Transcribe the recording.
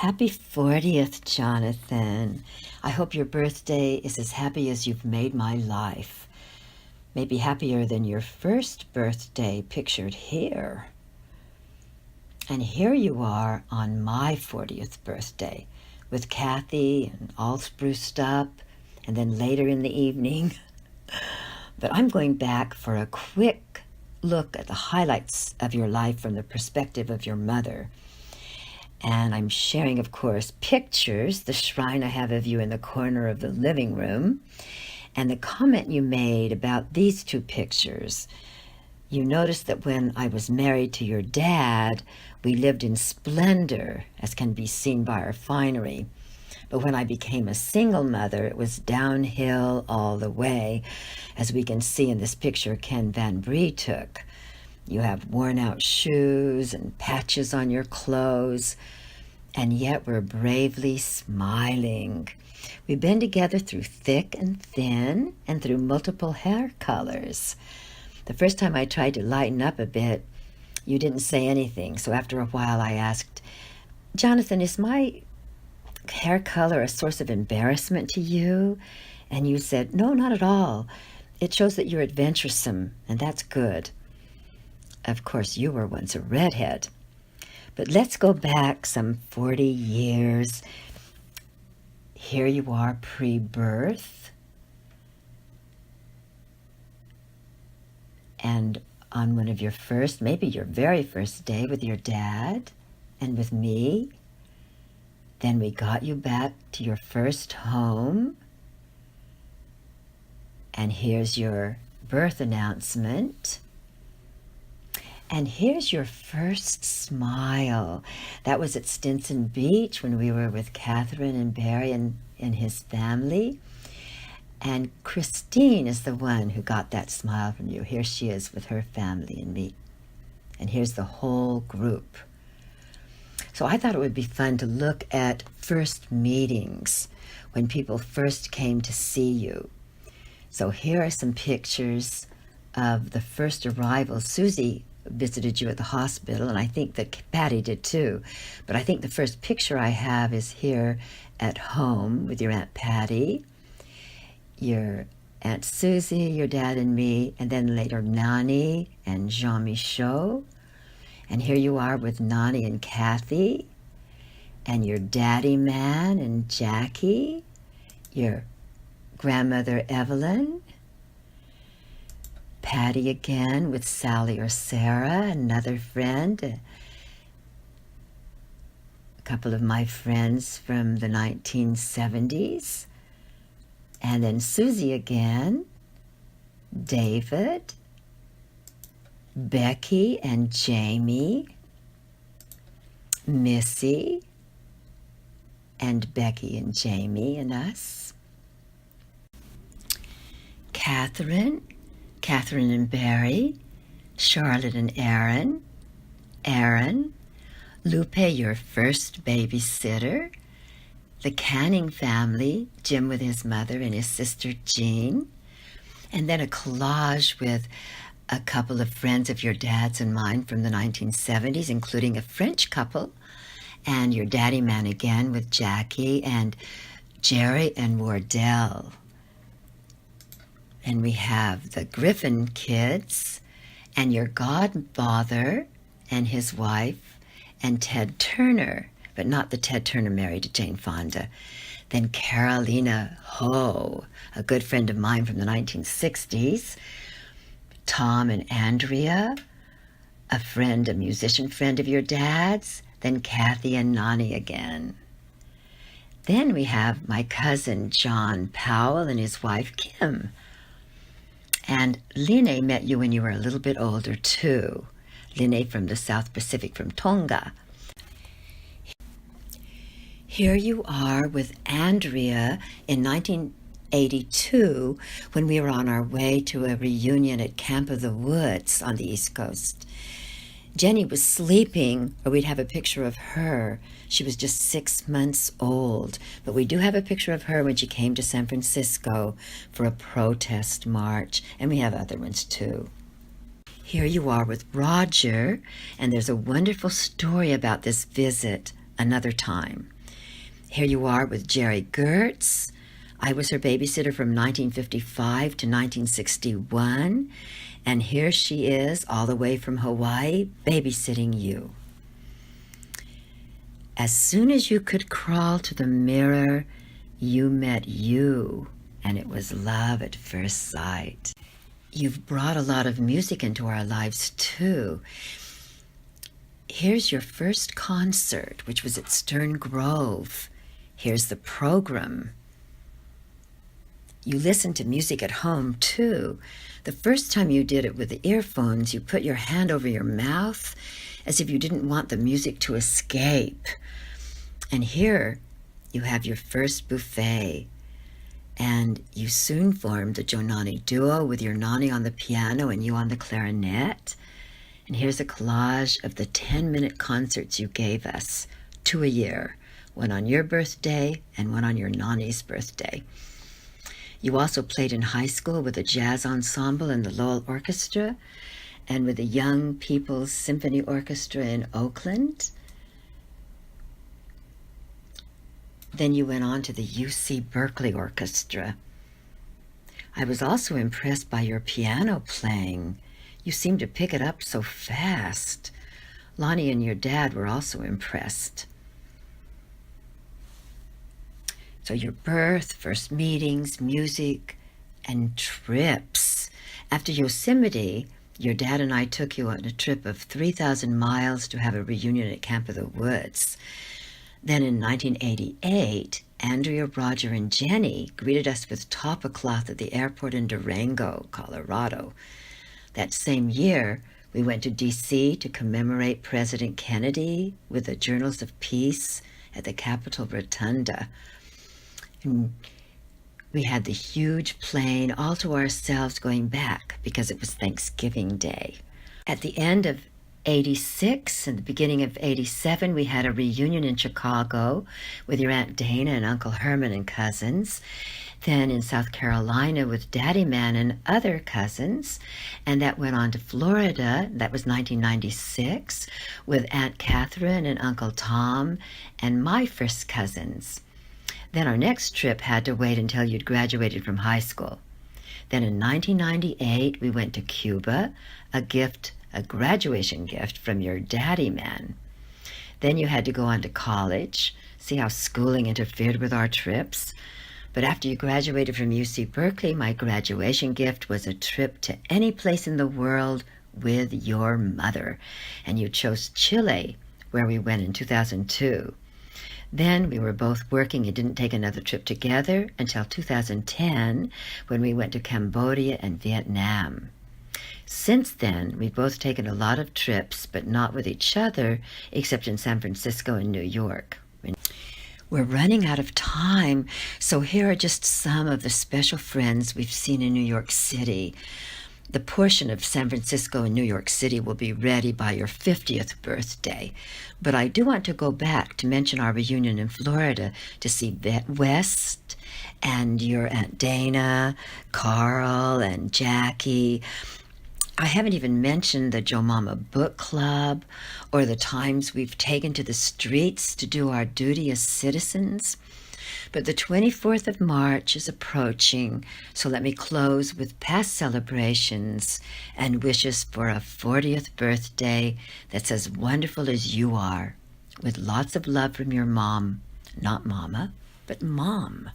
Happy 40th, Jonathan. I hope your birthday is as happy as you've made my life. Maybe happier than your first birthday pictured here. And here you are on my 40th birthday with Kathy and all spruced up, and then later in the evening. But I'm going back for a quick look at the highlights of your life from the perspective of your mother. And I'm sharing, of course, pictures, the shrine I have of you in the corner of the living room, and the comment you made about these two pictures. You noticed that when I was married to your dad, we lived in splendor, as can be seen by our finery. But when I became a single mother, it was downhill all the way, as we can see in this picture Ken Van Bree took. You have worn out shoes and patches on your clothes, and yet we're bravely smiling. We've been together through thick and thin and through multiple hair colors. The first time I tried to lighten up a bit, you didn't say anything. So after a while I asked, Jonathan, is my hair color a source of embarrassment to you? And you said, no, not at all. It shows that you're adventuresome, and that's good. Of course, you were once a redhead. But let's go back some 40 years. Here you are pre-birth. And on one of your first, maybe your very first day with your dad and with me. Then we got you back to your first home. And here's your birth announcement. And here's your first smile. That was at Stinson Beach when we were with Catherine and Barry and his family. And Christine is the one who got that smile from you. Here she is with her family and me. And here's the whole group. So I thought it would be fun to look at first meetings, when people first came to see you. So here are some pictures of the first arrival. Susie visited you at the hospital, and I think that Patty did too. But I think the first picture I have is here at home with your Aunt Patty, your Aunt Susie, your dad and me, and then later Nani and Jean-Michel. And here you are with Nani and Kathy, and your daddy man and Jackie, your grandmother Evelyn, Patty again with Sally or Sarah, another friend, a couple of my friends from the 1970s, and then Susie again, David, Becky and Jamie, Missy, and Becky and Jamie and us, Catherine and Barry, Charlotte and Aaron, Lupe, your first babysitter, the Canning family, Jim with his mother and his sister Jean, and then a collage with a couple of friends of your dad's and mine from the 1970s, including a French couple, and your daddy man again with Jackie and Jerry and Wardell. And we have the Griffin kids and your godfather and his wife and Ted Turner, but not the Ted Turner married to Jane Fonda. Then Carolina Ho, a good friend of mine from the 1960s. Tom and Andrea, a musician friend of your dad's. Then Kathy and Nani again. Then we have my cousin John Powell and his wife Kim. And Line met you when you were a little bit older too. Line from the South Pacific, from Tonga. Here you are with Andrea in 1982 when we were on our way to a reunion at Camp of the Woods on the East Coast. Jenny was sleeping, or we'd have a picture of her. She was just 6 months old, but we do have a picture of her when she came to San Francisco for a protest march, and we have other ones too. Here you are with Roger, and there's a wonderful story about this visit another time. Here you are with Jerry Gertz. I was her babysitter from 1955 to 1961, and here she is all the way from Hawaii babysitting you. As soon as you could crawl to the mirror, you met you, and it was love at first sight. You've brought a lot of music into our lives too. Here's your first concert, which was at Stern Grove. Here's the program. You listened to music at home too. The first time you did it with the earphones, you put your hand over your mouth as if you didn't want the music to escape. And here you have your first buffet. And you soon formed the Jonani duo with your Nani on the piano and you on the clarinet. And here's a collage of the 10-minute concerts you gave us, 2 a year, one on your birthday and one on your Nani's birthday. You also played in high school with a jazz ensemble in the Lowell Orchestra and with the Young People's Symphony Orchestra in Oakland. Then you went on to the UC Berkeley Orchestra. I was also impressed by your piano playing. You seemed to pick it up so fast. Lonnie and your dad were also impressed. So your birth, first meetings, music, and trips. After Yosemite, your dad and I took you on a trip of 3,000 miles to have a reunion at Camp of the Woods. Then in 1988, Andrea, Roger, and Jenny greeted us with tapa cloth at the airport in Durango, Colorado. That same year, we went to D.C. to commemorate President Kennedy with the Journals of Peace at the Capitol Rotunda. And we had the huge plane all to ourselves going back because it was Thanksgiving Day. At the end of 86 and the beginning of 87, we had a reunion in Chicago with your Aunt Dana and Uncle Herman and cousins. Then in South Carolina with Daddy Man and other cousins. And that went on to Florida, that was 1996, with Aunt Catherine and Uncle Tom and my first cousins. Then our next trip had to wait until you'd graduated from high school. Then in 1998, we went to Cuba, a graduation gift from your daddy man. Then you had to go on to college, see how schooling interfered with our trips. But after you graduated from UC Berkeley, my graduation gift was a trip to any place in the world with your mother. And you chose Chile, where we went in 2002. Then we were both working and didn't take another trip together until 2010 when we went to Cambodia and Vietnam. Since then, we've both taken a lot of trips, but not with each other, except in San Francisco and New York. We're running out of time, so here are just some of the special friends we've seen in New York City. The portion of San Francisco and New York City will be ready by your 50th birthday. But I do want to go back to mention our reunion in Florida to see West and your Aunt Dana, Carl, and Jackie. I haven't even mentioned the Joe Mama Book Club or the times we've taken to the streets to do our duty as citizens. But the 24th of March is approaching, so let me close with past celebrations and wishes for a 40th birthday that's as wonderful as you are, with lots of love from your mom, not Mama, but Mom.